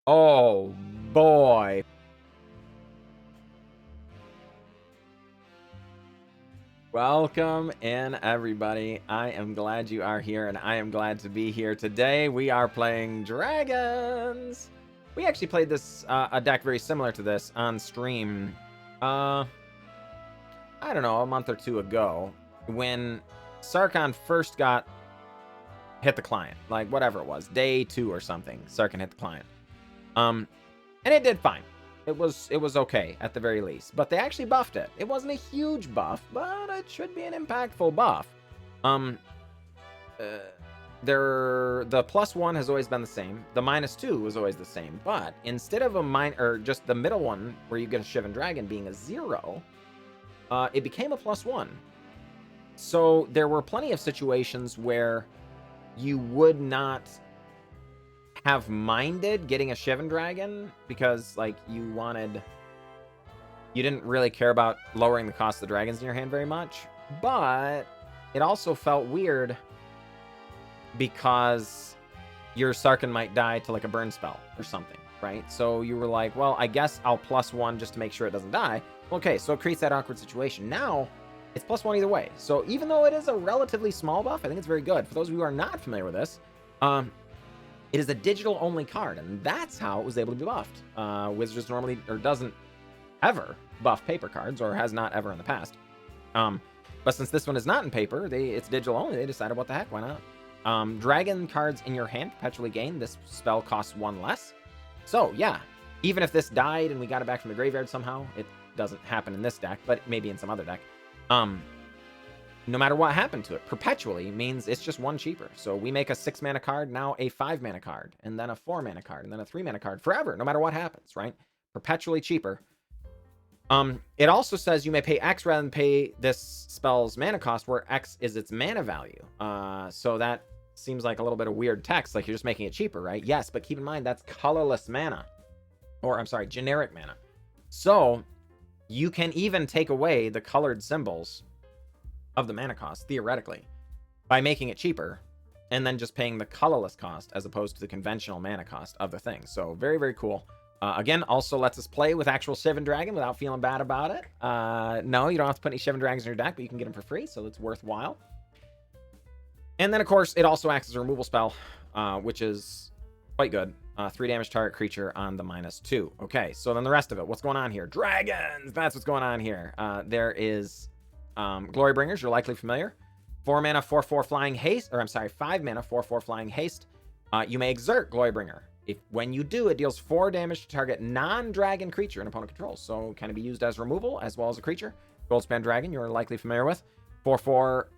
Oh, boy. Welcome in, everybody. I am glad you are here, and I am glad to be here. Today, we are playing Dragons. We actually played this, a deck very similar to this on stream, I don't know, a month or two ago, when Sarkhan first hit the client. Like, whatever it was, day 2 or something, Sarkhan hit the client. And it did fine. It was okay at the very least, but they actually buffed it. It wasn't a huge buff, but it should be an impactful buff. The +1 has always been the same. The -2 was always the same, but instead of or just the middle one where you get a Shiv and Dragon being a 0, it became a +1. So there were plenty of situations where you would not have minded getting a Shiv and Dragon because, like, you didn't really care about lowering the cost of the dragons in your hand very much, but it also felt weird because your Sarkhan might die to, like, a burn spell or something, right? So you were like, well, I guess I'll +1 just to make sure it doesn't die. Okay, so it creates that awkward situation. Now it's +1 either way. So even though it is a relatively small buff, I think it's very good. For those of you who are not familiar with this, it is a digital only card, and that's how it was able to be buffed. Wizards normally, or doesn't ever buff paper cards, or has not ever in the past. But since this one is not in paper, it's digital only, they decided, what the heck, why not? Dragon cards in your hand perpetually gain. This spell costs 1 less. So yeah, even if this died and we got it back from the graveyard somehow, it doesn't happen in this deck, but maybe in some other deck. No matter what happened to it, perpetually means it's just 1 cheaper. So we make a 6-mana card, now a 5-mana card, and then a 4-mana card, and then a 3-mana card forever, no matter what happens, right? Perpetually cheaper. It also says you may pay X rather than pay this spell's mana cost, where X is its mana value. So that seems like a little bit of weird text, like you're just making it cheaper, right? Yes, but keep in mind that's colorless mana. Or, I'm sorry, generic mana. So you can even take away the colored symbols of the mana cost, theoretically, by making it cheaper, and then just paying the colorless cost as opposed to the conventional mana cost of the thing. So very, very cool. Again, also lets us play with actual Shiv and Dragon without feeling bad about it. No, you don't have to put any Shiv and Dragons in your deck, but you can get them for free, so it's worthwhile. And then, of course, it also acts as a removal spell, which is quite good. 3 damage target creature on the -2. Okay, so then the rest of it. What's going on here? Dragons! That's what's going on here. There is Glorybringers, you're likely familiar. 4 mana, 4/4 flying haste, or I'm sorry, 5 mana, 4/4 flying haste. You may exert Glorybringer. When you do, it deals 4 damage to target non-dragon creature an opponent controls. So can it be used as removal as well as a creature. Goldspan Dragon, you're likely familiar with. 4/4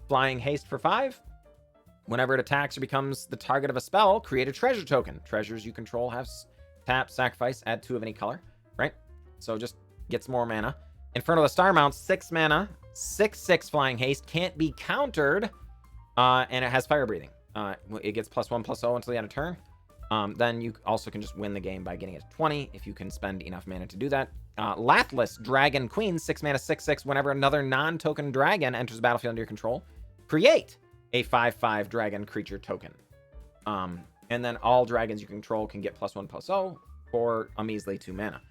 flying haste for 5. Whenever it attacks or becomes the target of a spell, create a treasure token. Treasures you control have tap, sacrifice, add 2 of any color, right? So just gets more mana. Inferno the Star Mount, 6 mana, 6/6 flying haste, can't be countered, and it has fire breathing. It gets +1/+0 until the end of turn. Then you also can just win the game by getting it to 20 if you can spend enough mana to do that. Lathliss Dragon Queen, 6 mana, 6/6. Whenever another non-token dragon enters the battlefield under your control, create a 5/5 dragon creature token. And then all dragons you control can get +1/+0 for a measly 2 mana.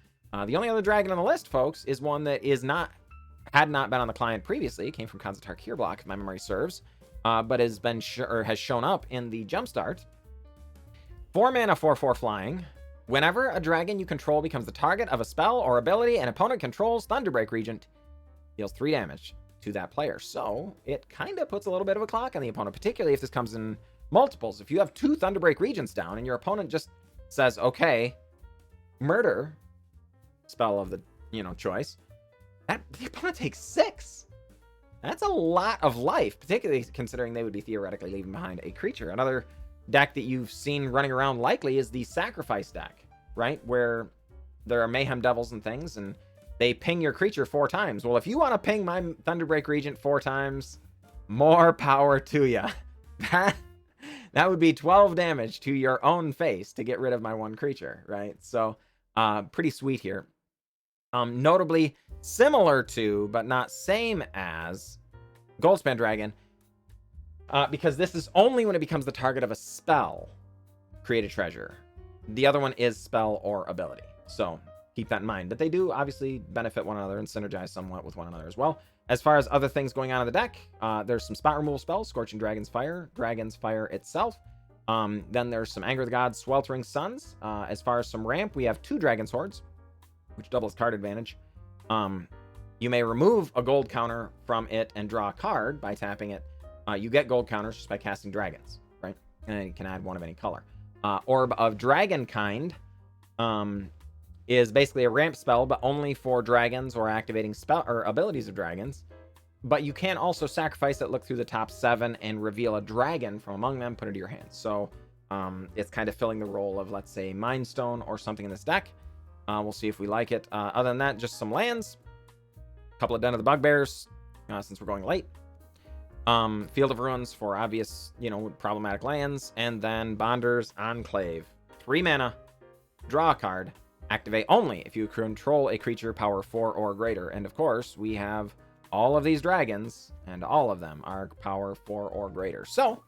The only other dragon on the list, folks, is one that had not been on the client previously. It came from Khazad Tarkir block, if my memory serves, but has shown up in the Jumpstart. 4 mana, 4/4 flying. Whenever a dragon you control becomes the target of a spell or ability an opponent controls, Thunderbreak Regent deals 3 damage to that player. So it kind of puts a little bit of a clock on the opponent, particularly if this comes in multiples. If you have 2 Thunderbreak Regents down and your opponent just says, okay, murder spell of the choice, the opponent takes 6. That's a lot of life, particularly considering they would be theoretically leaving behind a creature. Another deck that you've seen running around likely is the sacrifice deck, right? Where there are mayhem devils and things, and they ping your creature 4 times. Well, if you want to ping my Thunderbreak Regent 4 times, more power to you. That would be 12 damage to your own face to get rid of my 1 creature, right? So pretty sweet here. Notably similar to, but not same as, Goldspan Dragon, because this is only when it becomes the target of a spell, create a treasure. The other one is spell or ability. So keep that in mind. But they do obviously benefit one another and synergize somewhat with one another as well. As far as other things going on in the deck, there's some spot removal spells, Scorching Dragon's Fire itself. Then there's some Anger of the Gods, Sweltering Suns. As far as some ramp, we have 2 Dragon's Hoards, which doubles card advantage. You may remove a gold counter from it and draw a card by tapping it. You get gold counters just by casting dragons, right? And you can add one of any color. Orb of Dragonkind is basically a ramp spell, but only for dragons or activating spell or abilities of dragons. But you can also sacrifice it, look through the top 7, and reveal a dragon from among them, put it to your hands. So it's kind of filling the role of, let's say, Mind Stone or something in this deck. We'll see if we like it. Other than that, just some lands. A couple of Den of the Bugbears, since we're going late. Field of Ruins for obvious, problematic lands. And then Bonders Enclave. 3 mana, draw a card, activate only if you control a creature power 4 or greater. And of course, we have all of these dragons, and all of them are power 4 or greater. So,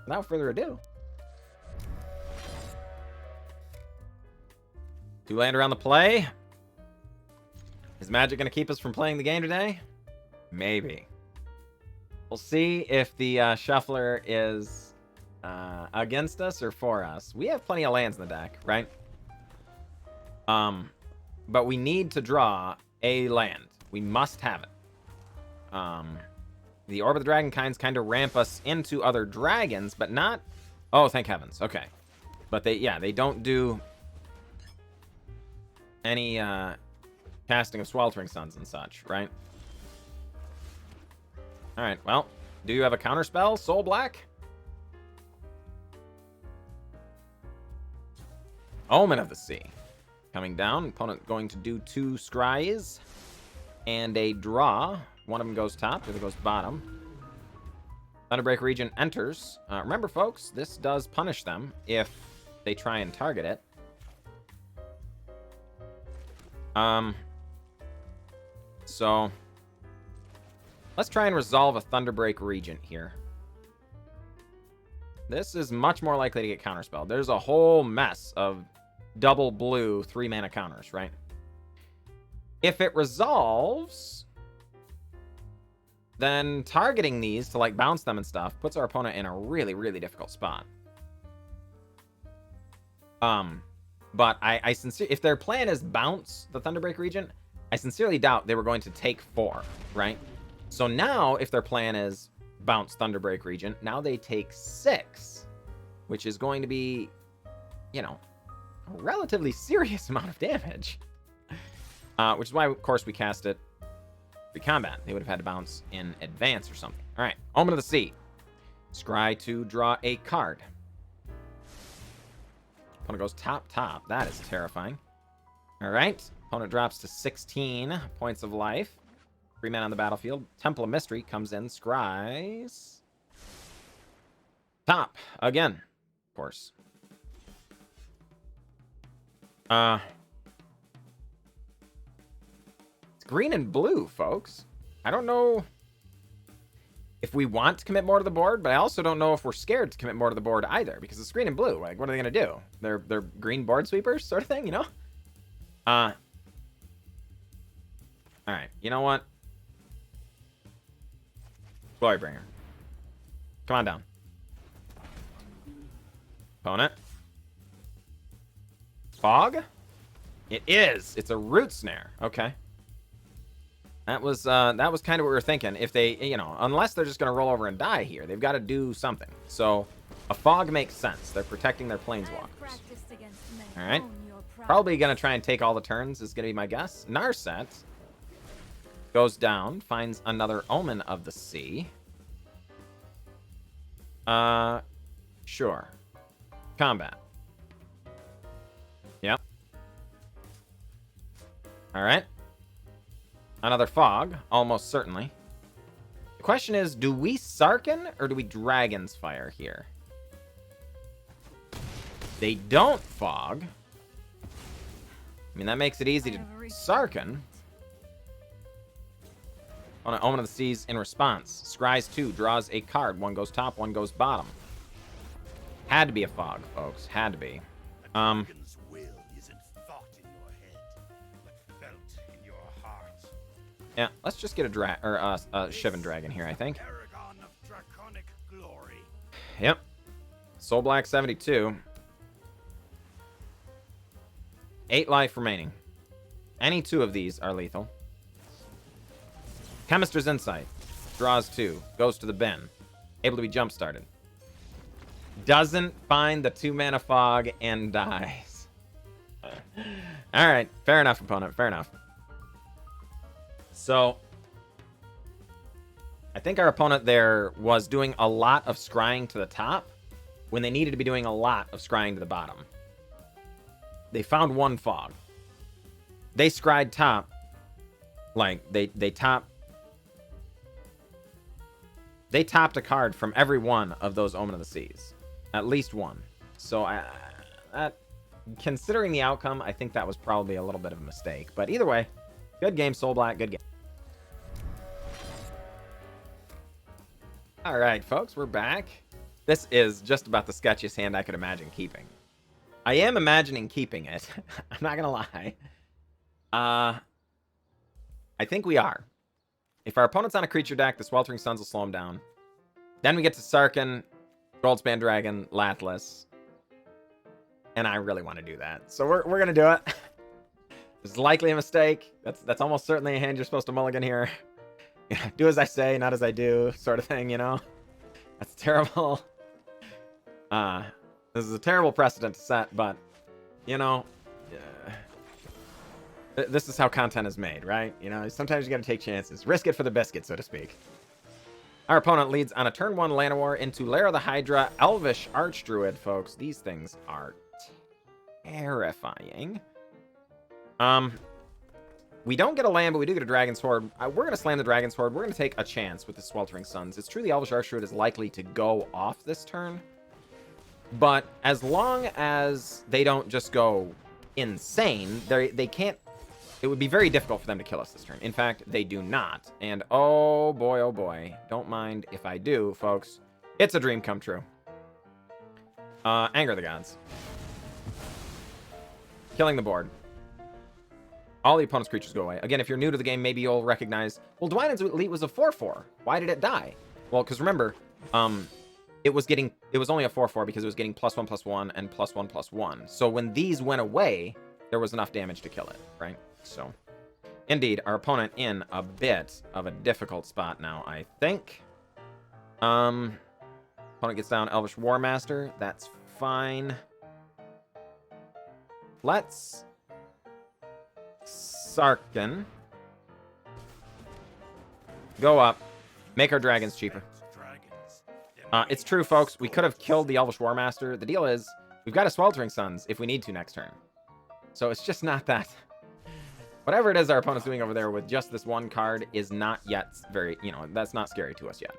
without further ado, 2 land around the play. Is Magic going to keep us from playing the game today? Maybe. We'll see if the shuffler is against us or for us. We have plenty of lands in the deck, right? But we need to draw a land. We must have it. The Orb of Dragonkind's kind of ramp us into other dragons, but not... Oh, thank heavens. Okay. But they don't do any casting of Sweltering Suns and such, right? Alright, well, do you have a counter spell? Soul Black? Omen of the Sea. Coming down, opponent going to do 2 scries and a draw. One of them goes top, the other goes bottom. Thunderbreak Regent enters. Remember, folks, this does punish them if they try and target it. So let's try and resolve a Thunderbreak Regent here. This is much more likely to get counterspelled. There's a whole mess of double blue 3 mana counters, right? If it resolves, then targeting these to bounce them and stuff puts our opponent in a really, really difficult spot. But I sincerely, if their plan is bounce the Thunderbreak Regent, I sincerely doubt they were going to take 4, right? So now, if their plan is bounce Thunderbreak Regent, now they take 6, which is going to be, a relatively serious amount of damage. Which is why, of course, we cast it pre-combat. They would have had to bounce in advance or something. All right, Omen of the Sea. Scry to draw a card. Opponent goes top. That is terrifying. All right, opponent drops to 16 points of life. 3 men on the battlefield. Temple of Mystery comes in. Scries. Top. Again. Of course. It's green and blue, folks. I don't know if we want to commit more to the board, but I also don't know if we're scared to commit more to the board either, because it's green and blue. What are they going to do? They're green board sweepers sort of thing, All right, you know what? Glorybringer. Come on down. Opponent. Fog? It is. It's a root snare. Okay. That was kind of what we were thinking. If they, unless they're just going to roll over and die here, they've got to do something. So a fog makes sense. They're protecting their planeswalkers. All right. Probably going to try and take all the turns is going to be my guess. Narset goes down, finds another Omen of the Sea. Sure. Combat. Yep. All right. Another Fog, almost certainly. The question is, do we Sarkhan or do we Dragon's Fire here? They don't Fog. I mean, that makes it easy to Sarkhan. On an Omen of the Seas in response. Scries 2, draws a card. One goes top, one goes bottom. Had to be a Fog, folks. Had to be. Yeah, let's just get a Shiv and Dragon here, I think. Yep. Soul Black 72. 8 life remaining. Any 2 of these are lethal. Chemist's Insight. Draws 2. Goes to the bin. Able to be jump started. Doesn't find the 2-mana fog and dies. Alright. Fair enough, opponent. Fair enough. So, I think our opponent there was doing a lot of scrying to the top when they needed to be doing a lot of scrying to the bottom. They found 1 fog. They scryed top. Like, they topped a card from every one of those Omen of the Seas. At least 1. So, considering the outcome, I think that was probably a little bit of a mistake. But either way, good game, Soul Black. Good game. All right, folks, we're back. This is just about the sketchiest hand I could imagine keeping. I am imagining keeping it. I'm not going to lie. I think we are. If our opponent's on a creature deck, the Sweltering Suns will slow him down. Then we get to Sarkhan, Goldspan Dragon, Lathliss. And I really want to do that. So we're going to do it. This is likely a mistake. That's almost certainly a hand you're supposed to mulligan here. Do as I say, not as I do, sort of thing, you know? That's terrible. This is a terrible precedent to set, but, you know, this is how content is made, right? You know, sometimes you gotta take chances. Risk it for the biscuit, so to speak. Our opponent leads on a turn 1 Llanowar into Lair of the Hydra, Elvish Archdruid, folks. These things are terrifying. We don't get a land, but we do get a Dragon's Hoard. We're going to slam the Dragon's Hoard. We're going to take a chance with the Sweltering Suns. It's true the Elvish Archdruid is likely to go off this turn, but as long as they don't just go insane, they can't... It would be very difficult for them to kill us this turn. In fact, they do not. And oh boy, don't mind if I do, folks. It's a dream come true. Anger the Gods. Killing the board. All the opponent's creatures go away. Again, if you're new to the game, maybe you'll recognize, well, Dwynen's Elite was a 4/4. Why did it die? Well, because remember, it was only a 4/4 because it was getting +1/+1 and +1/+1. So when these went away, there was enough damage to kill it, right? So, indeed, our opponent in a bit of a difficult spot now, I think. Opponent gets down Elvish Warmaster. That's fine. Let's Sarkhan. Go up. Make our dragons cheaper. It's true, folks. We could have killed the Elvish Warmaster. The deal is, we've got a Sweltering Suns if we need to next turn. So it's just not that. Whatever it is our opponent's doing over there with just this 1 card is not yet very, you know, that's not scary to us yet.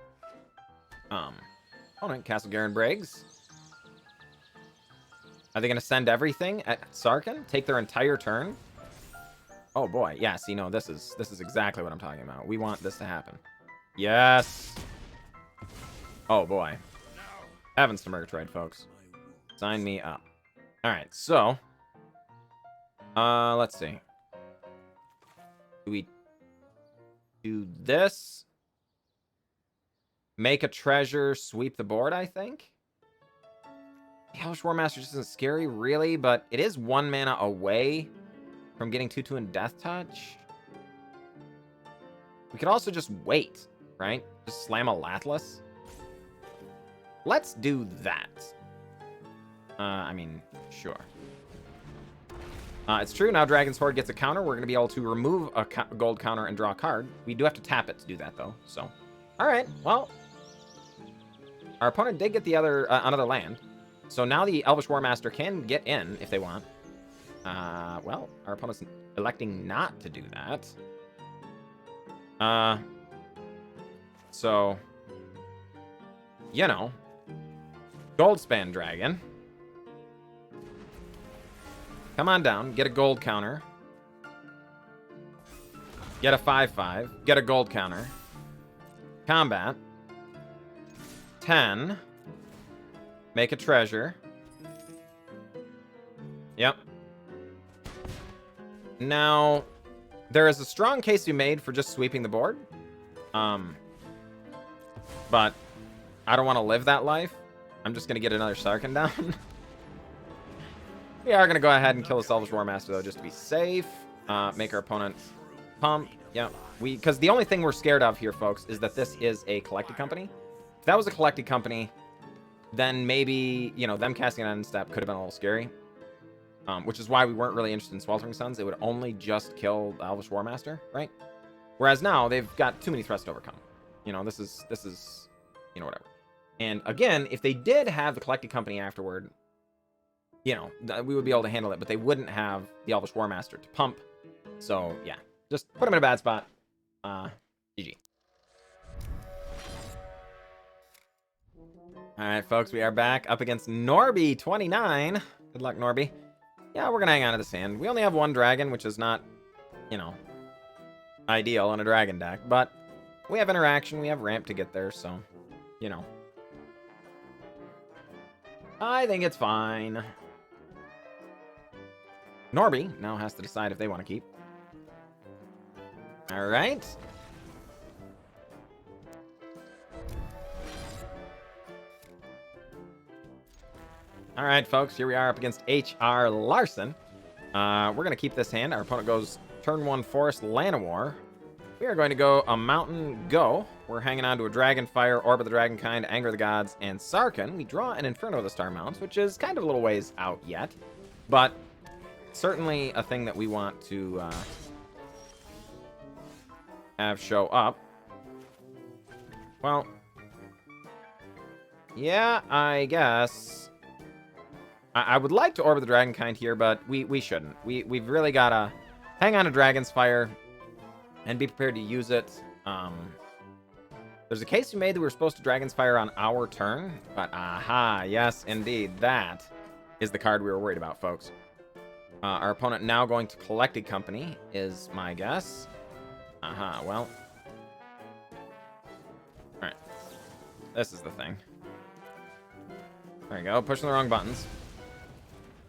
Opponent, Castle Garen Briggs. Are they going to send everything at Sarkhan? Take their entire turn? Oh boy, yeah, see, no, this is exactly what I'm talking about. We want this to happen. Yes! Oh boy. Heavens to Murgatroyd, folks. Sign me up. Alright, so... let's see. Do we do this? Make a treasure, sweep the board, I think? The Elvish Warmaster just isn't scary, really, but it is 1 mana away from getting 2/2 and Death Touch. We could also just wait, right? Just slam a Lathliss. Let's do that. I mean, sure. It's true, now Dragon's Hoard gets a counter. We're going to be able to remove a gold counter and draw a card. We do have to tap it to do that, though. So, alright, well. Our opponent did get the other another land. So now the Elvish Warmaster can get in if they want. Well, our opponent's electing not to do that. So, you know, Goldspan Dragon. Come on down, get a gold counter. Get a 5/5, get a gold counter. Combat. 10. Make a treasure. Yep. Now, There is a strong case to be made for just sweeping the board. But I don't want to live that life. I'm just going to get another Sarkhan down. We are going to go ahead and kill the Selfish War Master, though, just to be safe. Make our opponent pump. Yeah, because the only thing we're scared of here, folks, is that this is a collected company. If that was a collected company, then maybe, you know, them casting an end step could have been a little scary. Which is why we weren't really interested in Sweltering Suns. It would only just kill the Elvish War Master, right? Whereas now, they've got too many threats to overcome. You know, this is, you know, whatever. And again, if they did have the collected company afterward, you know, we would be able to handle it, but they wouldn't have the Elvish War Master to pump. So, yeah. Just put them in a bad spot. GG. Alright, folks, we are back up against Norby29. Good luck, Norby. Yeah, we're gonna hang on to the sand. We only have one dragon, which is not, you know, ideal in a dragon deck, but we have interaction, we have ramp to get there, so, you know. I think it's fine. Norby now has to decide if they want to keep. All right. All right, folks, here we are up against H.R. Larson. We're going to keep this hand. Our opponent goes turn 1 Forest Llanowar. We are going to go a Mountain Go. We're hanging on to a Dragonfire, Orb of the Dragonkind, Anger of the Gods, and Sarkhan. We draw an Inferno of the Star Mounts, which is kind of a little ways out yet, but certainly a thing that we want to have show up. Well, yeah, I guess I would like to Orb of the Dragonkind here, but we shouldn't. We've really got to hang on to Dragon's Fire and be prepared to use it. There's a case we made that we were supposed to Dragon's Fire on our turn, but aha, yes, indeed, that is the card we were worried about, folks. Our opponent now going to Collected Company is my guess. Aha, well. Alright. This is the thing. There we go, pushing the wrong buttons.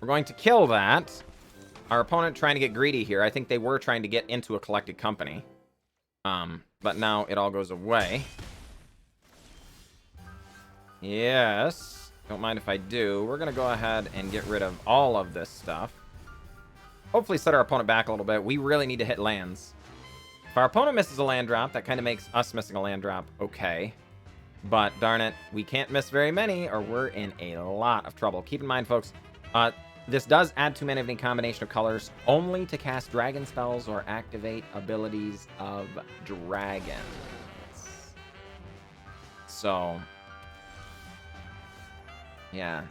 We're going to kill that. Our opponent trying to get greedy here. I think they were trying to get into a Collected Company. But now it all goes away. Yes. Don't mind if I do. We're going to go ahead and get rid of all of this stuff. Hopefully set our opponent back a little bit. We really need to hit lands. If our opponent misses a land drop, that kind of makes us missing a land drop okay. But darn it, we can't miss very many or we're in a lot of trouble. Keep in mind, folks, this does add 2 mana of any combination of colors only to cast dragon spells or activate abilities of dragons. So, yeah,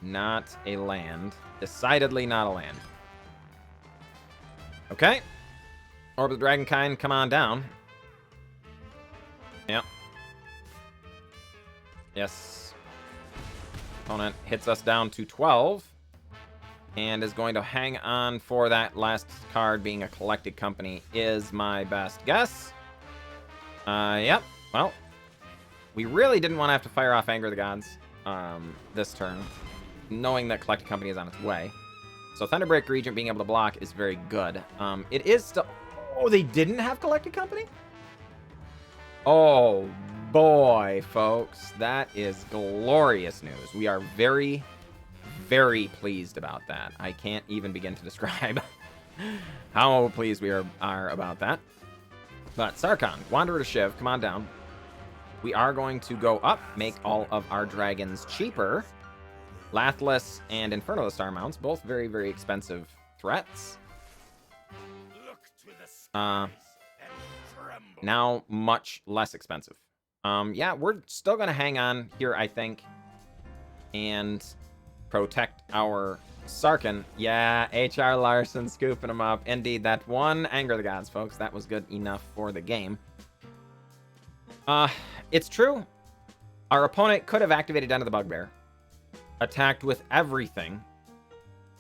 not a land. Decidedly not a land. Okay. Orb of the Dragonkind, come on down. Yep. Yes. Opponent hits us down to 12. And is going to hang on for that last card being a Collected Company is my best guess. Yep. Well, we really didn't want to have to fire off Anger of the Gods this turn, knowing that Collected Company is on its way. So Thunderbreak Regent being able to block is very good. It is still... Oh, they didn't have Collected Company? Oh, boy, folks. That is glorious news. We are very, very pleased about that. I can't even begin to describe how pleased we are about that. But Sarkhan, Wanderer to Shiv, come on down. We are going to go up, make all of our dragons cheaper. Lathliss and Inferno of the Star Mounts, both very, very expensive threats. Now much less expensive. Yeah, we're still going to hang on here, I think, and protect our Sarkhan. Yeah, H.R. Larson scooping him up. Indeed, that one Anger of the Gods, folks. That was good enough for the game. It's true. Our opponent could have activated Den of the Bugbear, attacked with everything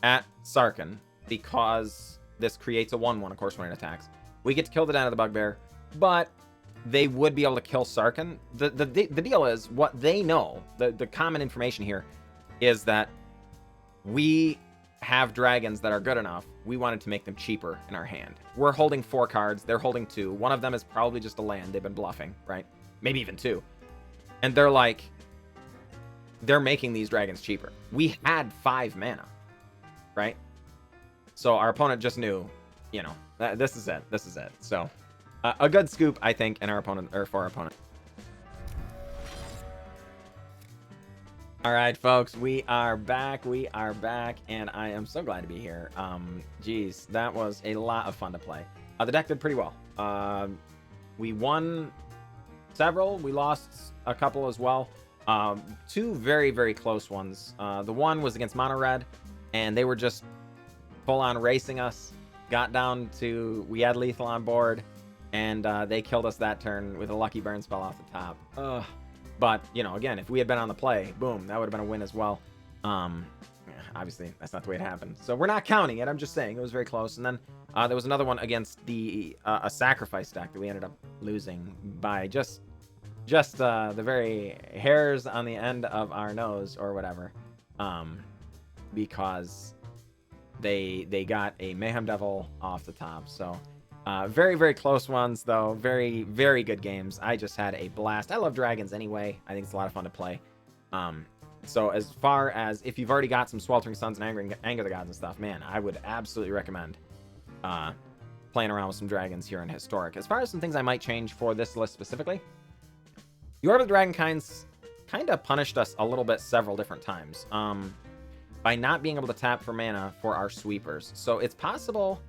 at Sarkhan, because this creates a 1/1, of course, when it attacks. We get to kill the Den of the Bugbear, but they would be able to kill Sarkhan. The deal is, what they know, the common information here, is that we have dragons that are good enough, we wanted to make them cheaper in our hand. We're holding 4 cards. They're holding 2. One of them is probably just a land. They've been bluffing, right? Maybe even 2. And they're like, they're making these dragons cheaper. We had 5 mana, right? So our opponent just knew, you know, this is it. This is it. So a good scoop, I think, in our opponent, or for our opponent. All right, folks, we are back. We are back, and I am so glad to be here. Geez, that was a lot of fun to play. The deck did pretty well. We won several. We lost a couple as well. 2 very, very close ones. The one was against Mono Red, and they were just full-on racing us. Got down to, we had lethal on board, and they killed us that turn with a lucky burn spell off the top. Ugh. But, you know, again, if we had been on the play, boom, that would have been a win as well. Obviously, that's not the way it happened. So we're not counting it. I'm just saying it was very close. And then there was another one against the a sacrifice deck that we ended up losing by just the very hairs on the end of our nose or whatever, because they got a Mayhem Devil off the top. So very, very close ones, though. Very, very good games. I just had a blast. I love dragons anyway. I think it's a lot of fun to play. So as far as if you've already got some Sweltering Suns and Anger the Gods and stuff, man, I would absolutely recommend playing around with some dragons here in Historic. As far as some things I might change for this list specifically, the Orb of Dragonkind's kind of punished us a little bit several different times by not being able to tap for mana for our sweepers. So it's possible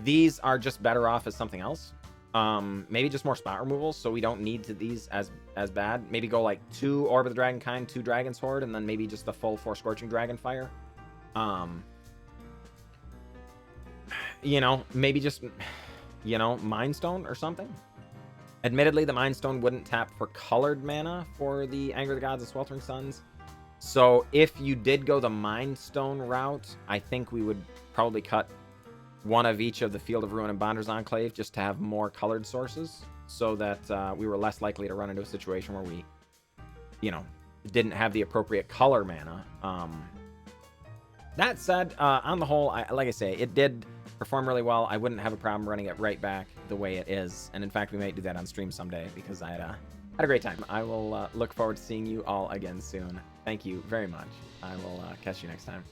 these are just better off as something else. Maybe just more spot removals, so we don't need to these as bad. Maybe go like 2 Orb of the Dragonkind, 2 Dragon's Hoard, and then maybe just the full 4 Scorching Dragonfire. You know, maybe just, you know, Mind Stone or something. Admittedly, the Mind Stone wouldn't tap for colored mana for the Anger of the Gods and Sweltering Suns. So if you did go the Mind Stone route, I think we would probably cut one of each of the Field of Ruin and Bonders Enclave just to have more colored sources, so that we were less likely to run into a situation where we, you know, didn't have the appropriate color mana. That said, on the whole, like I say, it did perform really well. I wouldn't have a problem running it right back the way it is, and in fact, we might do that on stream someday because I had a great time. I will look forward to seeing you all again soon. Thank you very much. I will catch you next time.